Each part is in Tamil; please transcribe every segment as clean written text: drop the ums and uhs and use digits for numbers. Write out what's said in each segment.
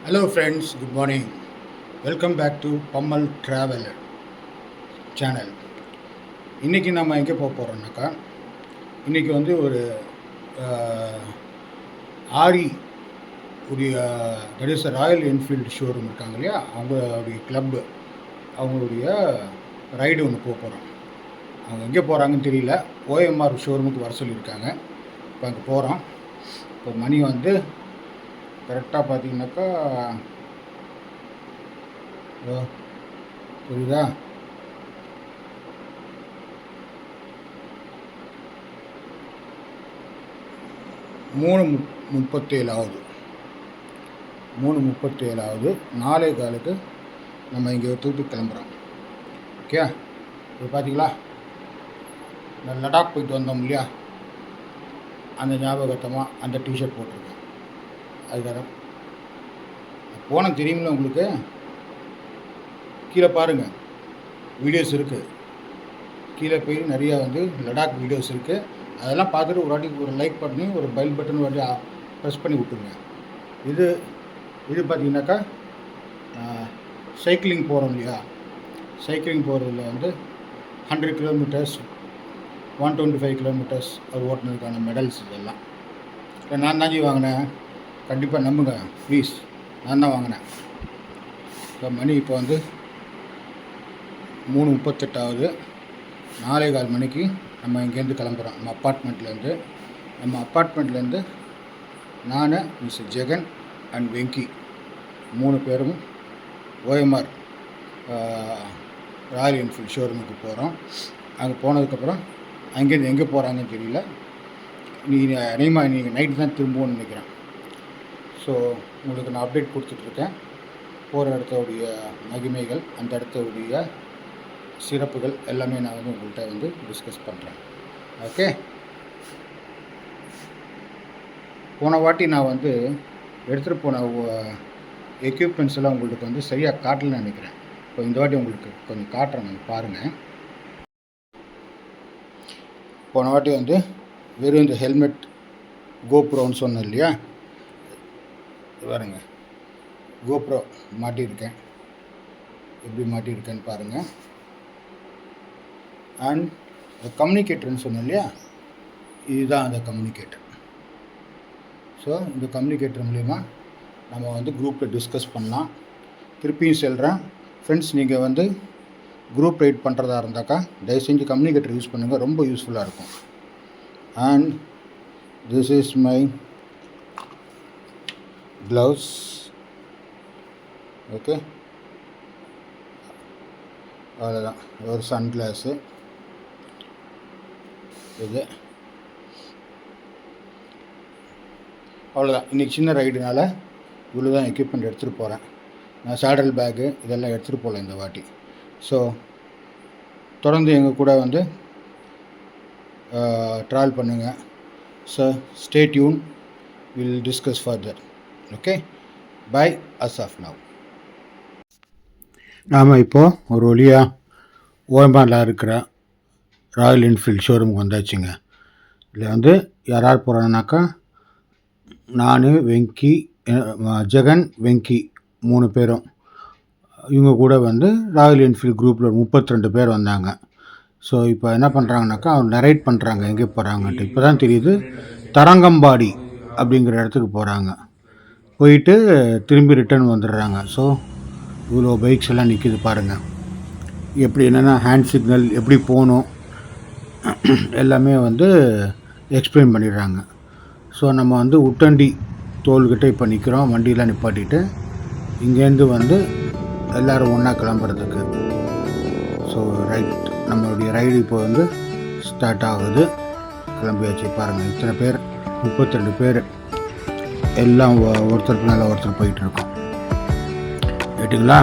Hello friends, good morning. Welcome back to Pammal Traveler channel. இன்றைக்கி நம்ம எங்கே போக போகிறோம்னாக்கா, இன்றைக்கி வந்து ஒரு ஆரி உடைய that is Royal Enfield showroom இருக்காங்க இல்லையா, அவங்களுடைய கிளப்பு அவங்களுடைய ரைடு ஒன்று போக போகிறோம். அவங்க எங்கே போகிறாங்கன்னு தெரியல. ஓஎம்ஆர் ஷோரூமுக்கு வர சொல்லியிருக்காங்க. இப்போ அங்கே போகிறோம். இப்போ மணி வந்து கரெக்டாக பார்த்தீங்கன்னாக்கா புரியுதா, 3:37 ஆகுது. 3:37 நம்ம இங்கே தூக்கி கிளம்புறோம். ஓகே, இப்போ பார்த்தீங்களா, நான் லடாக் போயிட்டு வந்தோம் இல்லையா, அந்த ஞாபகத்தமாக அந்த டிஷர்ட் போட்டிருக்கேன். அதுக்காக போனால் தெரியுமில்ல உங்களுக்கு. கீழே பாருங்கள், வீடியோஸ் இருக்குது. கீழே போய் நிறையா வந்து லடாக் வீடியோஸ் இருக்குது. அதெல்லாம் பார்த்துட்டு ஒரு வாட்டி ஒரு லைக் பண்ணி ஒரு பெல் பட்டன் வாட்டி ப்ரெஸ் பண்ணி விட்டுருங்க. இது பார்த்தீங்கன்னாக்கா சைக்கிளிங் போகிறோம் இல்லையா, சைக்கிளிங் போகிறதுல வந்து 100 கிலோமீட்டர்ஸ் 125 கிலோமீட்டர்ஸ் அது ஓட்டுனதுக்கான மெடல்ஸ் இதெல்லாம். இப்போ நான் தான் வாங்கினேன், கண்டிப்பாக நம்புங்க ப்ளீஸ், நான் தான் வாங்கினேன். இப்போ மணி இப்போ வந்து 3:38 ஆகுது. 4:15 மணிக்கு நம்ம இங்கேருந்து கிளம்புறோம். நம்ம அப்பார்ட்மெண்ட்லேருந்து நான், மிஸ்டர் ஜெகன் அண்ட் வெங்கி 3 பேரும் ஓஎம்ஆர் ராயல் என்ஃபீல்டு ஷோரூமுக்கு போகிறோம். அங்கே போனதுக்கப்புறம் அங்கேருந்து எங்கே போகிறாங்கன்னு தெரியல. நீங்கள் நைட்டு தான் திரும்புவோன்னு நினைக்கிறேன். ஸோ உங்களுக்கு நான் அப்டேட் கொடுத்துட்ருக்கேன். போகிற இடத்தோடைய மகிமைகள், அந்த இடத்தோடைய சிறப்புகள் எல்லாமே நான் வந்து உங்கள்கிட்ட வந்து டிஸ்கஸ் பண்ணுறேன். ஓகே, போன வாட்டி நான் வந்து எடுத்துகிட்டு போன எக்யூப்மெண்ட்ஸ் எல்லாம் உங்களுக்கு வந்து சரியாக காட்டலன்னு நினைக்கிறேன். இப்போ இந்த வாட்டி உங்களுக்கு கொஞ்சம் காட்டுறேன், நீங்கள் பாருங்கள். போன வாட்டி வந்து வெறும் இந்த ஹெல்மெட் கோப்ரோன்னு சொன்னேன் இல்லையா, பாருங்க, கோப்ரோ மாட்டியிருக்கேன். எப்படி மாட்டியிருக்கேன்னு பாருங்கள். அண்ட் கம்யூனிகேட்டர்னு சொன்னேன் இல்லையா, இதுதான் அந்த கம்யூனிகேட்டர். ஸோ இந்த கம்யூனிகேட்டர் மூலிமா நம்ம வந்து குரூப்பில் டிஸ்கஸ் பண்ணலாம். திருப்பியும் சொல்கிறேன் ஃப்ரெண்ட்ஸ், நீங்கள் வந்து குரூப் ரைட் பண்ணுறதா இருந்தாக்கா தயவு செஞ்சு கம்யூனிகேட்டர் யூஸ் பண்ணுங்கள், ரொம்ப யூஸ்ஃபுல்லாக இருக்கும். And this is my gloves. Okay, அவ்வளோதான். ஒரு சன் கிளாஸு, இது அவ்வளோதான். இன்றைக்கி சின்ன ரைடுனால இவ்வளோ தான் எக்யூப்மெண்ட் எடுத்துகிட்டு போகிறேன். நான் சேடல் பேக்கு இதெல்லாம் எடுத்துகிட்டு போகல இந்த வாட்டி. ஸோ தொடர்ந்து எங்கள் கூட வந்து ட்ராவல் பண்ணுங்கள். So stay tuned, will discuss further. Okay, bye as of now. நாம் இப்போது ஒரு வழியாக ஓஎம்ஆரில் இருக்கிற ராயல் என்ஃபீல்டு ஷோரூமுக்கு வந்தாச்சுங்க. இதில் வந்து யார் போகிறாங்கனாக்கா, நான், வெங்கி, ஜெகன், வெங்கி 3 பேரும். இவங்க கூட வந்து ராயல் என்ஃபீல்டு குரூப்பில் 32 பேர் வந்தாங்க. ஸோ இப்போ என்ன பண்ணுறாங்கனாக்கா, அவங்க நரேட் பண்ணுறாங்க எங்கே போகிறாங்கன்ட்டு. இப்போ தான் தெரியுது, தரங்கம்பாடி அப்படிங்கிற இடத்துக்கு போகிறாங்க. போயிட்டு திரும்பி ரிட்டர்ன் வந்துடுறாங்க. ஸோ இவ்வளோ பைக்ஸ் எல்லாம் நிற்கிது பாருங்கள். எப்படி என்னென்னா ஹேண்ட் சிக்னல் எப்படி போகணும் எல்லாமே வந்து எக்ஸ்பிளைன் பண்ணிடுறாங்க. ஸோ நம்ம வந்து உட்டண்டி தோல்கிட்ட இப்போ நிற்கிறோம், வண்டியெலாம் நிப்பாட்டிட்டு இங்கேருந்து வந்து எல்லோரும் ஒன்றா கிளம்புறதுக்கு. ஸோ நம்மளுடைய ரைடு இப்போ வந்து ஸ்டார்ட் ஆகுது. கிளம்பியாச்சு பாருங்கள். இத்தனை பேர், 32 பேர் எல்லாம் ஒருத்தருக்கு மேலே ஒருத்தர் போயிட்டுருக்கோம். கேட்டிங்களா?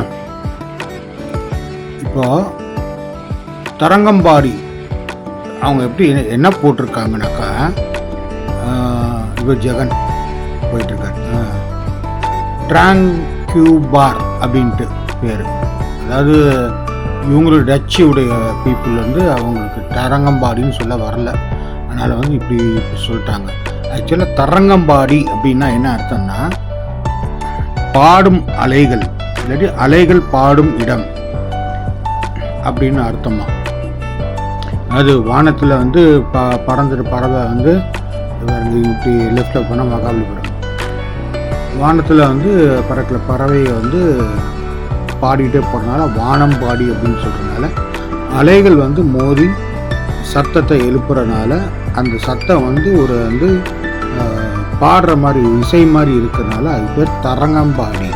இப்போது தரங்கம்பாடி அவங்க எப்படி என்ன போட்டிருக்காங்கனாக்கா, இவர் ஜெகன் போயிட்டுருக்கார். ட்ராங்கியூபார் அப்படின்ட்டு பேர். அதாவது இவங்களோட டச்சுடைய பீப்புள் வந்து அவங்களுக்கு தரங்கம்பாடின்னு சொல்ல வரல, அதனால் வந்து இப்படி சொல்லிட்டாங்க. ஆக்சுவலாக தரங்கம்பாடி அப்படின்னா என்ன அர்த்தம்னா, பாடும் அலைகள், இல்லாட்டி அலைகள் பாடும் இடம் அப்படின்னு அர்த்தமா. அது வானத்தில் வந்து பறந்துட்டு பறவை வந்து இப்படி லெஃப்டில் போனால் மகாபலிபுரம், வானத்தில் வந்து பறக்கிற பறவையை வந்து பாடிக்கிட்டே போகிறதுனால வானம் பாடி அப்படின்னு சொல்கிறதுனால, அலைகள் வந்து மோதி சத்தத்தை எழுப்புறதுனால அந்த சத்தம் வந்து ஒரு வந்து பாடுற மாதிரி இசை மாதிரி இருக்கிறதுனால அது பேர் தரங்கம்பாடி.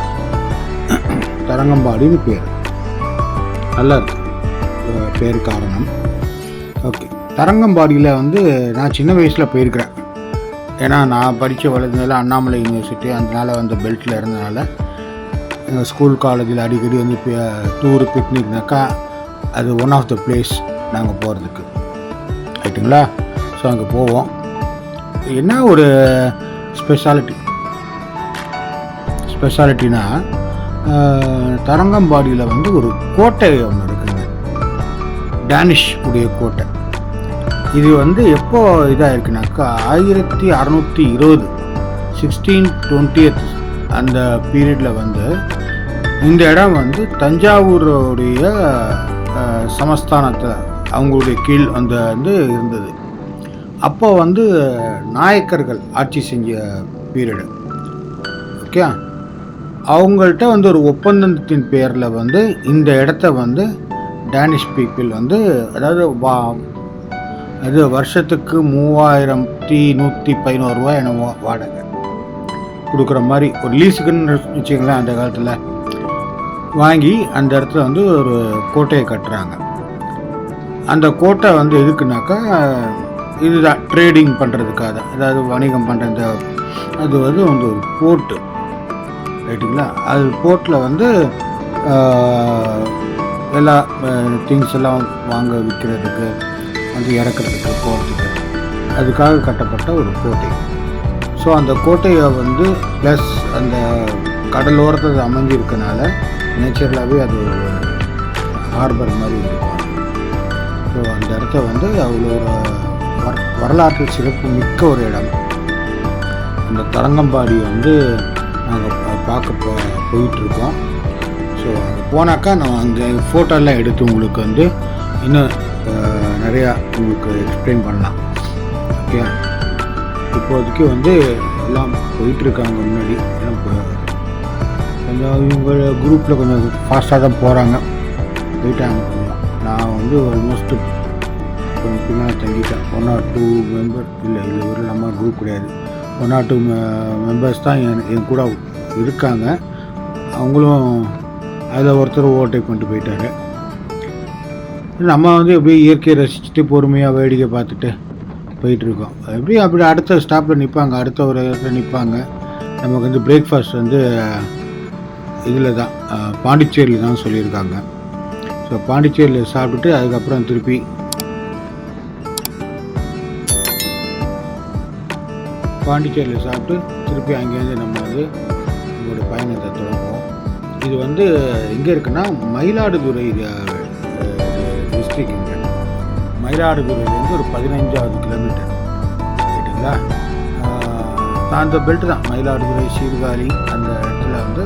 தரங்கம்பாடின்னு பேர். நல்லா இருக்கு பேர் காரணம். ஓகே, தரங்கம்பாடியில் வந்து நான் சின்ன வயசில் போயிருக்கிறேன். ஏன்னா நான் படித்த வளர்ந்ததில் அண்ணாமலை யூனிவர்சிட்டி, அதனால வந்து பெல்ட்டில் இருந்தனால எங்கள் ஸ்கூல் காலேஜில் அடிக்கடி வந்து டூரு பிக்னிக்னாக்கா அது ஒன் ஆஃப் த பிளேஸ் நாங்கள் போகிறதுக்கு, ரைட்டுங்களா. ஸோ அங்கே போவோம். என்ன ஒரு ஸ்பெஷாலிட்டினா தரங்கம்பாடியில் வந்து ஒரு கோட்டை ஒன்று இருக்குங்க, டேனிஷ் உடைய கோட்டை. இது வந்து எப்போ இதாக இருக்குனாக்கா 1620 1620 அந்த பீரியடில் வந்து இந்த இடம் வந்து தஞ்சாவூருடைய சமஸ்தானத்தில் அவங்களுடைய கீழ் அந்த வந்து இருந்தது. அப்போ வந்து நாயக்கர்கள் ஆட்சி செஞ்ச பீரியடு. ஓகே, அவங்கள்ட்ட வந்து ஒரு ஒப்பந்தத்தின் பேரில் வந்து இந்த இடத்த வந்து டேனிஷ் பீப்புள் வந்து, அதாவது அது வருஷத்துக்கு 3111 ரூபா என்னமோ வாடகை கொடுக்குற மாதிரி ஒரு லீஸுக்குன்னு வச்சுக்கலாம். அந்த காலத்தில் வாங்கி அந்த இடத்துல வந்து ஒரு கோட்டையை கட்டுறாங்க. அந்த கோட்டை வந்து எதுக்குனாக்கா இதுதான் ட்ரேடிங் பண்ணுறதுக்காக தான், அதாவது வணிகம் பண்ணுறது. அது வந்து ஒரு போர்ட்டு, ரைட்டுங்களா. அது போர்ட்டில் வந்து எல்லா திங்ஸ் எல்லாம் வாங்க விற்கிறதுக்கு வந்து இறக்குறதுக்கு போகிறதுக்கு அதுக்காக கட்டப்பட்ட ஒரு கோட்டை. ஸோ அந்த கோட்டையை வந்து ப்ளஸ் அந்த கடலோரத்தில் அமைஞ்சிருக்கனால நேச்சுரலாகவே அது ஒரு ஹார்பர் மாதிரி இருக்கும். ஸோ அந்த இடத்த வந்து அவ்வளோ ஒரு வரலாற்று சிறப்பு மிக்க ஒரு இடம். அந்த தரங்கம்பாடியை வந்து நாங்கள் பார்க்க போயிட்டுருக்கோம். ஸோ அங்கே போனாக்கா நான் அங்கே ஃபோட்டோலாம் எடுத்து உங்களுக்கு வந்து இன்னும் நிறையா உங்களுக்கு எக்ஸ்பிளைன் பண்ணலாம். ஓகே, இப்போதைக்கு வந்து எல்லாம் போயிட்டுருக்காங்க. முன்னாடி எல்லாம் கொஞ்சம் இவங்க குரூப்பில் கொஞ்சம் ஃபாஸ்ட்டாக தான் போகிறாங்க, போயிட்டாங்க. நான் வந்து ஆல்மோஸ்ட்டு கொஞ்சம் பின்னாடி தங்கிட்டேன். 1 or 2 மெம்பர் இல்லை, ஒரு நம்ம குரூப் கிடையாது, 1 or 2 மெம்பர்ஸ் தான் என் கூட இருக்காங்க. அவங்களும் அதில் ஒருத்தர் ஓவர்டேக் பண்ணிட்டு போயிட்டாரு. நம்ம வந்து எப்படியும் இயற்கையை ரசிச்சுட்டு பொறுமையாக வேடிக்கை பார்த்துட்டு போயிட்டுருக்கோம். எப்படியும் அப்படி அடுத்த ஸ்டாப்பில் நிற்பாங்க, அடுத்த ஒரு இடத்துல நிற்பாங்க. நமக்கு வந்து பிரேக்ஃபாஸ்ட் வந்து இதில் தான் பாண்டிச்சேரியில் தான் சொல்லியிருக்காங்க. ஸோ பாண்டிச்சேரியில் சாப்பிட்டுட்டு அதுக்கப்புறம் திருப்பி அங்கேருந்து நம்ம வந்து நம்மளோட பயணத்தை தொடங்குவோம். இது வந்து எங்கே இருக்குன்னா மயிலாடுதுறை டிஸ்ட்ரிக்ட்டுங்க. மயிலாடுதுறையிலேருந்து ஒரு 15வது கிலோமீட்டர், ரைட்டுங்களா. அந்த பெல்ட்டு தான் மயிலாடுதுறை, சீர்காழி அந்த இடத்துல வந்து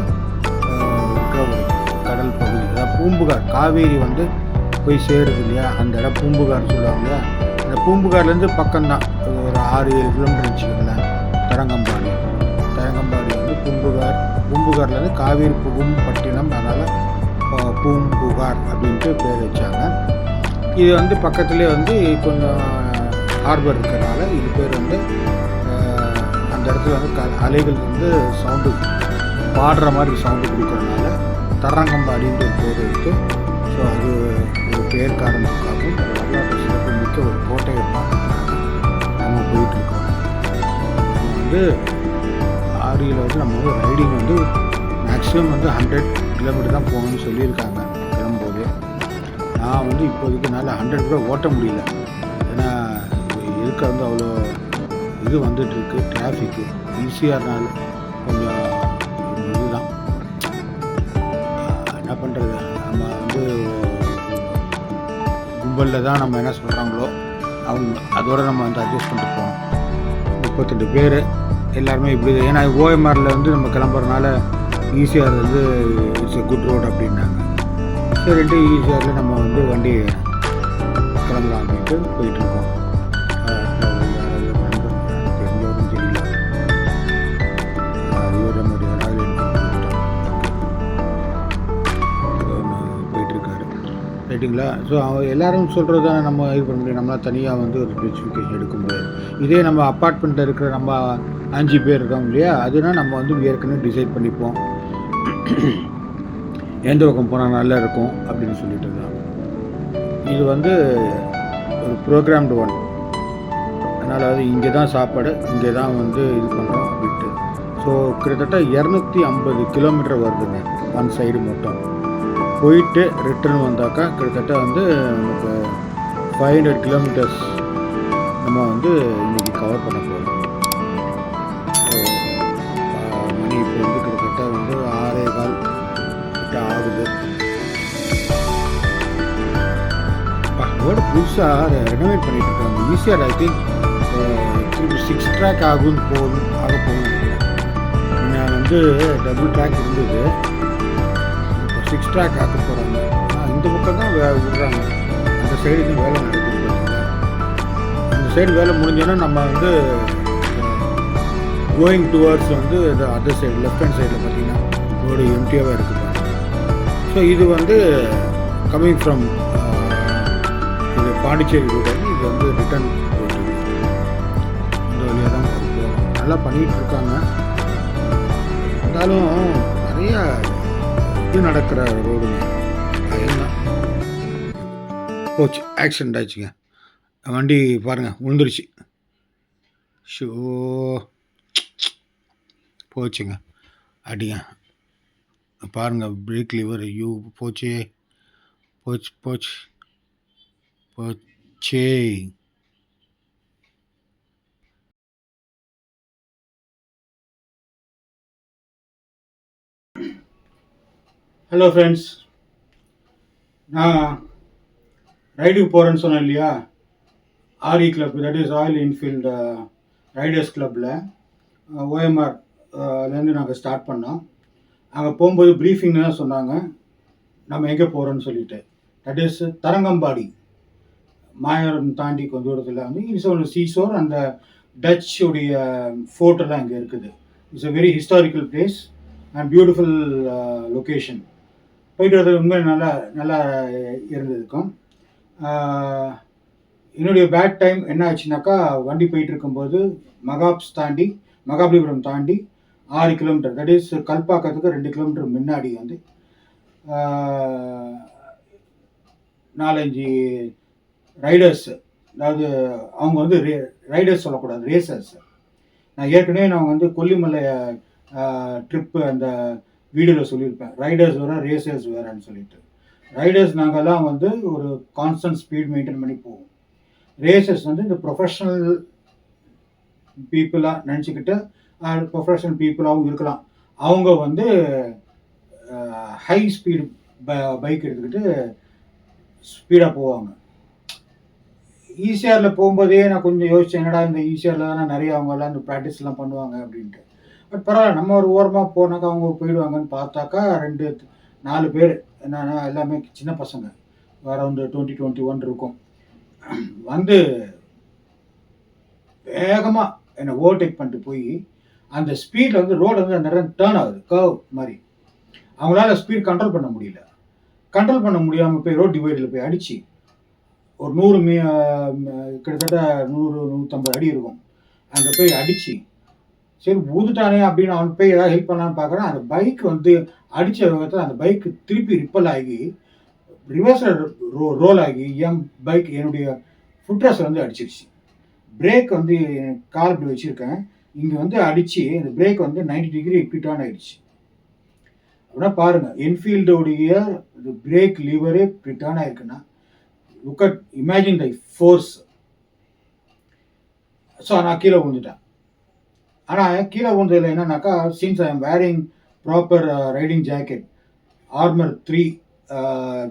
இருக்கிற ஒரு கடல் பகுதி. அதாவது பூம்புகார், காவேரி வந்து போய் சேருது இல்லையா, அந்த இடம் பூம்புகார்னு சொல்லுவாங்க இல்லையா. அந்த பூம்புகார்லேருந்து பக்கம்தான், ஒரு 6-7 கிலோமீட்டர் வச்சுக்கோங்களேன். தரங்கம்பாடி வந்து பூம்புகார்லேருந்து காவேரி புகும்பட்டினம், அதனால் பூம்புகார் அப்படின்ட்டு பேர் வச்சாங்க. இது வந்து பக்கத்துலேயே வந்து கொஞ்சம் ஹார்பர் இருக்கிறனால இது பேர் வந்து அந்த இடத்துல வந்து அலைகள் வந்து சவுண்டு பாடுற மாதிரி சவுண்டு கொடுக்குறதுனால தரங்கம்பாடின்ற ஒரு பேர் இருக்குது. ஸோ அது ஒரு பேர் காரணத்துக்காகவும் வரலாற்று சிறப்பு மிக்க ஒரு கோட்டையை பார்க்கறதுக்காக நம்ம போயிட்டுருக்கோம். நம்ம வந்து ஆரியில் வந்து நம்ம வந்து ரைடிங் வந்து மேக்ஸிமம் வந்து 100 கிலோமீட்டர் தான் போகணும்னு சொல்லியிருக்காங்க கிளம்பும்போது. நான் வந்து இப்போதைக்கு என்னால் 100 கூட ஓட்ட முடியல. ஏன்னா இருக்க வந்து அவ்வளோ இது வந்துட்டுருக்கு, டிராஃபிக்கு. ஈஸியாகனால கொஞ்சம் இதுதான் என்ன பண்ணுறது. நம்ம வந்து கும்பலில் தான் நம்ம என்ன சொல்கிறாங்களோ அவங்க அதோடு நம்ம வந்து அட்ஜஸ்ட் பண்ணிட்டு போகணும். 38 பேர் எல்லாருமே இப்படி. ஏன்னா ஓஎம்ஆரில் வந்து நம்ம கிளம்புறதுனால ஈசிஆர் வந்து இட்ஸ் எ குட் ரோடு அப்படின்னாங்க. சரின்ட்டு ஈசிஆரில் நம்ம வந்து வண்டி கிளம்பலாம் அப்படின்ட்டு போயிட்டுருக்கோம். யாராவது நண்பர் தெரிஞ்சவரும் தெரியல, இவர் நம்முடைய ராயல் என்ஃபீல்டு போயிட்டுருக்காரு. ரைட்டுங்களா? ஸோ எல்லோரும் சொல்கிறது தான் நம்ம இது பண்ண முடியும். நம்மளால் தனியாக வந்து ஒரு ஸ்பெசிஃபிகேஷன் எடுக்க முடியாது. இதே நம்ம அப்பார்ட்மெண்ட்டில் இருக்கிற நம்ம 5 பேர் இருக்கோம் இல்லையா, அதுனா நம்ம வந்து ஏற்கனவே டிசைட் பண்ணிப்போம் எந்த பக்கம் போனால் நல்லா இருக்கும் அப்படின்னு சொல்லிட்டு தான். இது வந்து ஒரு ப்ரோக்ராம்டு ஒன். அதனால் அது இங்கே தான் சாப்பாடு, இங்கே தான் வந்து இது பண்ணுறோம் அப்படின்ட்டு. ஸோ கிட்டத்தட்ட 250 கிலோமீட்டர் வருதுங்க ஒன் சைடு மட்டும். போயிட்டு ரிட்டர்ன் வந்தாக்கா கிட்டத்தட்ட வந்து நமக்கு 500 கிலோமீட்டர்ஸ் நம்ம வந்து இன்றைக்கி கவர் பண்ண போகிறோம். மணி இப்போ வந்து கிட்டத்தட்ட வந்து 6:15 கிட்ட ஆகுது. ரோடு புதுசாக ரெனோவேட் பண்ணிட்டு இருக்காங்க. ஈஸியாக ஐ திங்க் திருப்பி 6 ட்ராக் ஆக போகணும்னு நினைக்கிறேன். நான் வந்து டபுள் ட்ராக் இருந்தது, இப்போ 6 ட்ராக் ஆக்க போகிறாங்க. இந்த பக்கம் தான் விடுறாங்க. அந்த சைடு தான் வேலை நடக்குது பார்த்தீங்களா. அந்த சைடு வேலை முடிஞ்சோன்னா நம்ம வந்து கோயிங் டுவர்ட்ஸ் வந்து அதர் சைடு லெஃப்ட் ஹேண்ட் சைடில் பார்த்தீங்கன்னா ரோடு எம்டியாகவே இருக்குது. ஸோ இது வந்து கம்மிங் ஃப்ரம் இது பாண்டிச்சேரி ரோடு வந்து இது வந்து ரிட்டர்ன் போயிட்டு இந்த வழியாக தான் போகிறோம். நல்லா பண்ணிகிட்ருக்காங்க. இருந்தாலும் நிறையா இது நடக்கிற ரோடுங்க. பயம்தான். போச்சு, ஆக்சிடெண்ட் ஆச்சுங்க. வண்டி பாருங்கள் விழுந்துருச்சு. ஷோ போச்சுங்க, அடிங்க பாருங்கள். பிரேக் லிவர் ஐயோ போச்சே, போச்சு போச்சு போச்சே. ஹலோ ஃப்ரெண்ட்ஸ், நான் ரைடுக்கு போகிறேன்னு சொன்னேன் இல்லையா, RE club, that is Royal Enfield Riders கிளப்பில் ஓஎம்ஆர்லேருந்து நாங்கள் ஸ்டார்ட் பண்ணோம். அங்கே போகும்போது ப்ரீஃபிங்னு தான் சொன்னாங்க நம்ம எங்கே போகிறோன்னு சொல்லிட்டு. தட் இஸ் தரங்கம்பாடி, மாயவரம் தாண்டி கொஞ்சம் தூரத்தில் வந்து இட்ஸ் ஒன் சீசோர். அந்த டச்சுடைய ஃபோர்ட்டெல்லாம் இங்கே இருக்குது. It's a very historical place and beautiful location. போயிட்டு வரது உண்மையாக நல்லா இருந்ததுக்கும். என்னுடைய பேட் டைம் என்ன ஆச்சுனாக்கா, வண்டி போயிட்டு இருக்கும்போது மகாபலிபுரம் தாண்டி 6 கிலோமீட்டர், தட் இஸ் கல்பாக்கத்துக்கு 2 கிலோமீட்டர் முன்னாடி வந்து 4-5 ரைடர்ஸ், அதாவது அவங்க வந்து ரைடர்ஸ் சொல்லக்கூடாது, ரேசர்ஸ். நான் ஏற்கனவே நான் வந்து கொல்லிமலை ட்ரிப்பு அந்த வீடியோவில் சொல்லியிருப்பேன், ரைடர்ஸ் வேறு ரேசர்ஸ் வேறுன்னு சொல்லிட்டு. ரைடர்ஸ் நாங்கள்லாம் வந்து ஒரு கான்ஸ்டன்ட் ஸ்பீட் மெயின்டைன் பண்ணி போவோம். ரேசர்ஸ் வந்து இந்த ப்ரொஃபஷ்னல் பீப்புளாக நினச்சிக்கிட்டு ப்ரொஃபஷனல் பீப்புளாகவும் இருக்கலாம். அவங்க வந்து ஹை ஸ்பீடு பைக் எடுத்துக்கிட்டு ஸ்பீடாக போவாங்க. ஈசிஆரில் போகும்போதே நான் கொஞ்சம் யோசித்தேன், என்னடா இந்த ஈசிஆரில் தானே நிறைய அவங்கெல்லாம் இந்த ப்ராக்டிஸ்லாம் பண்ணுவாங்க அப்படின்ட்டு. பட் பரவாயில்ல, நம்ம ஒரு ஓரமாக போனாக்கா அவங்க போயிடுவாங்கன்னு பார்த்தாக்கா 2-4 பேர், என்னன்னா எல்லாமே சின்ன பசங்க, அரௌண்டு 20-21 இருக்கும், வந்து வேகமாக என்னை ஓவர்டேக் பண்ணிட்டு போய் அந்த ஸ்பீடில் வந்து ரோடு வந்து நிறைய டேர்ன் ஆகுது, கர்வ் மாதிரி. அவங்களால ஸ்பீட் கண்ட்ரோல் பண்ண முடியல. கண்ட்ரோல் பண்ண முடியாமல் போய் ரோட் டிவைடில் போய் அடித்து ஒரு 100 கிட்டத்தட்ட 100-150 அடி இருக்கும், அங்கே போய் அடித்து சரி ஊதுட்டானே அப்படின்னு அவன் போய் ஏதாவது ஹெல்ப் பண்ணலான்னு பார்க்குறேன். அந்த பைக் வந்து அடித்த விதத்தில் அந்த பைக்கு திருப்பி ரிப்பல் ஆகி ரிவர்ஸில் ரோல் ஆகி என் பைக் என்னுடைய ஃபுட்ரஸை வந்து அடிச்சிருச்சு. பிரேக் வந்து கால் இப்படி வச்சுருக்கேன், இங்கே வந்து அடித்து இந்த பிரேக் வந்து 90 டிகிரி இப்படி டர்ன் ஆகிடுச்சு. அப்படின்னா பாருங்கள், என்ஃபீல்டோடைய பிரேக் லிவரே இப்படி டர்ன் ஆகிருக்குன்னா look at, imagine the force. So நான் கீழே விழுந்துட்டேன். ஆனால் கீழே விழுந்ததில் என்னன்னாக்கா, since I am wearing proper riding jacket, armour 3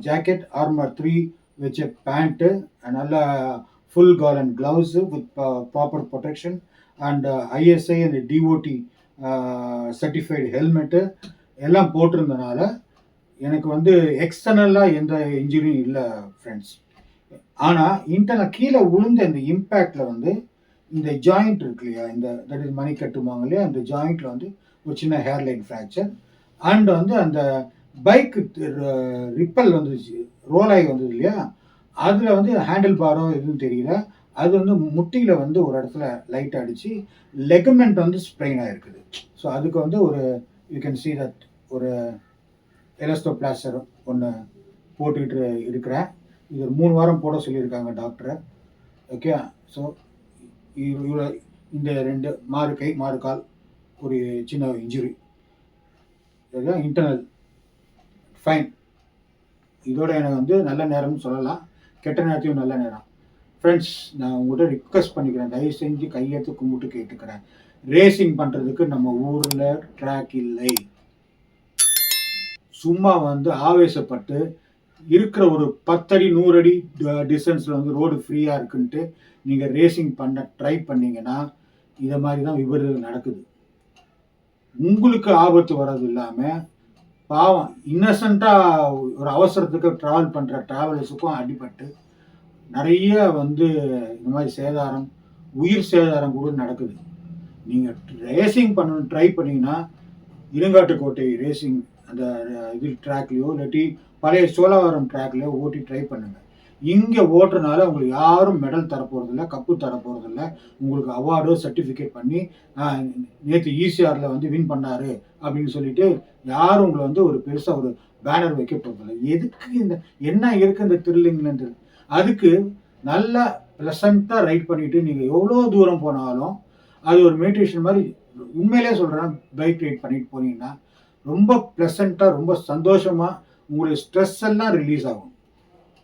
jacket, armour 3 வச்ச பேண்ட்டு, நல்ல full cotton gloves with proper protection and ISI and DOT certified helmet, எல்லாம் போட்டிருந்தனால எனக்கு வந்து எக்ஸ்டர்னலாக எந்த இன்ஜுரியும் இல்லை ஃப்ரெண்ட்ஸ். ஆனால் இன்டர்னல் கீழே விழுந்த இந்த இம்பேக்டில் வந்து இந்த ஜாயிண்ட் இருக்கு இல்லையா, இந்த தட் இஸ் மணி கட்டுவாங்க இல்லையா, அந்த ஜாயிண்ட்டில் வந்து ஒரு சின்ன ஹேர்லைன் ஃப்ராக்சர் அண்ட் வந்து அந்த பைக்கு ரிப்பல் வந்துச்சு, ரோல் ஆகி வந்தது இல்லையா, அதில் வந்து ஹேண்டில் பாரோ எதுவும் தெரியல. அது வந்து முட்டியில் வந்து ஒரு இடத்துல லைட் அடித்து லெகமெண்ட் வந்து ஸ்ப்ரெயின் ஆகிருக்குது. ஸோ அதுக்கு வந்து ஒரு யூ கேன் சி தட் ஒரு எலஸ்டோ பிளாஸ்டர் ஒன்று போட்டுக்கிட்டு இருக்கிறேன். இது ஒரு 3 வாரம் போட சொல்லியிருக்காங்க டாக்டரை. ஓகே. ஸோ இவ்வளோ இந்த 2 மாறு கை மாறு கால் ஒரு சின்ன இன்ஜுரி, இதுதான் இன்டர்னல். ஃபைன். இதோட எனக்கு வந்து நல்ல நேரம்னு சொல்லலாம், கெட்ட நேரத்தையும் நல்ல நேரம். ஃப்ரெண்ட்ஸ், நான் உங்கள்கிட்ட ரிக்வெஸ்ட் பண்ணிக்கிறேன், தயவு செஞ்சு கையெழுத்து கும்பிட்டு கேட்டுக்கிறேன், ரேசிங் பண்ணுறதுக்கு நம்ம ஊரில் ட்ராக் இல்லை. சும்மா வந்து ஆவேசப்பட்டு இருக்கிற ஒரு 10 அடி 100 அடி டிஸ்டன்ஸில் வந்து ரோடு ஃப்ரீயாக இருக்குன்ட்டு நீங்கள் ரேசிங் பண்ண ட்ரை பண்ணிங்கன்னா இதை மாதிரி தான் விபரீதம் நடக்குது. உங்களுக்கு ஆபத்து வர்றது இல்லாமல் பாவம் இன்னசென்ட்டாக ஒரு அவசரத்துக்கு ட்ராவல் பண்ணுற ட்ராவலர்ஸுக்கும் அடிபட்டு நிறைய வந்து இந்த மாதிரி சேதாரம், உயிர் சேதாரம் கூட நடக்குது. நீங்கள் ரேசிங் பண்ணணும் ட்ரை பண்ணிங்கன்னா இருங்காட்டுக்கோட்டை ரேசிங் அந்த இது ட்ராக்லேயோ இல்லாட்டி பழைய சோழவரம் ட்ராக்லேயோ ஓட்டி ட்ரை பண்ணுங்கள். இங்கே ஓட்டுறதுனால உங்களுக்கு யாரும் மெடல் தரப்போகிறதில்ல, கப்பு தரப்போகிறதில்ல, உங்களுக்கு அவார்டோ சர்டிஃபிகேட் பண்ணி நேற்று ஈசிஆரில் வந்து வின் பண்ணார் அப்படின்னு சொல்லிட்டு யாரும் உங்களை வந்து ஒரு பெருசாக ஒரு பேனர் வைக்க போகிறதில்ல. எதுக்கு இந்த என்ன இருக்குது இந்த த்ரில்லிங்ன்றது? அதுக்கு நல்லா ப்ளசண்ட்டாக ரைட் பண்ணிவிட்டு நீங்கள் எவ்வளோ தூரம் போனாலும் அது ஒரு மெடிடேஷன் மாதிரி. உண்மையிலே சொல்கிறேன், பைக் ரைட் பண்ணிட்டு போனீங்கன்னா ரொம்ப ப்ளசண்ட்டாக ரொம்ப சந்தோஷமாக உங்களுடைய ஸ்ட்ரெஸ் எல்லாம் ரிலீஸ் ஆகும்.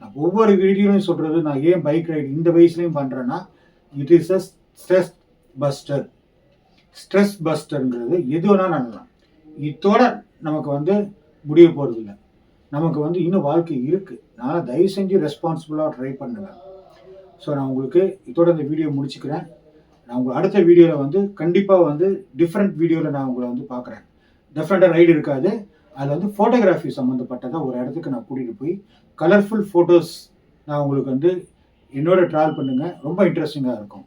நான் ஒவ்வொரு வீடியோலையும் சொல்கிறது, நான் ஏன் பைக் ரைடு இந்த வயசுலையும் பண்ணுறேன்னா it is a stress buster. Stress பஸ்டர்ங்கிறது எது வேணால் நடக்கலாம். இதோட நமக்கு வந்து முடிய போகிறது இல்லை, நமக்கு வந்து இன்னும் வாழ்க்கை இருக்குது. அதனால் தயவு செஞ்சு ரெஸ்பான்சிபிளாக ட்ரை பண்ணுவேன். ஸோ நான் உங்களுக்கு இதோட இந்த வீடியோ முடிச்சுக்கிறேன். நான் உங்கள் அடுத்த வீடியோவில் வந்து கண்டிப்பாக வந்து டிஃப்ரெண்ட் வீடியோவில் நான் உங்களை வந்து பார்க்குறேன். டெஃபினட்டாக ரைடு இருக்காது, அதில் வந்து ஃபோட்டோகிராஃபி சம்மந்தப்பட்டதாக ஒரு இடத்துக்கு நான் கூட்டிகிட்டு போய் கலர்ஃபுல் ஃபோட்டோஸ் நான் உங்களுக்கு வந்து என்னோட ட்ராவல் பண்ணுங்கள், ரொம்ப இன்ட்ரெஸ்டிங்காக இருக்கும்.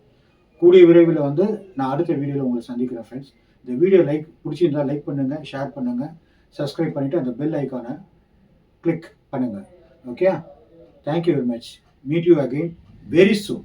கூடிய விரைவில் வந்து நான் அடுத்த வீடியோவில் உங்களை சந்திக்கிறேன் ஃப்ரெண்ட்ஸ். இந்த வீடியோ பிடிச்சிருந்தால் லைக் பண்ணுங்கள், ஷேர் பண்ணுங்கள், சப்ஸ்கிரைப் பண்ணிவிட்டு அந்த பெல் ஐக்கானை கிளிக் பண்ணுங்கள். Okay, thank you very much. Meet you again very soon.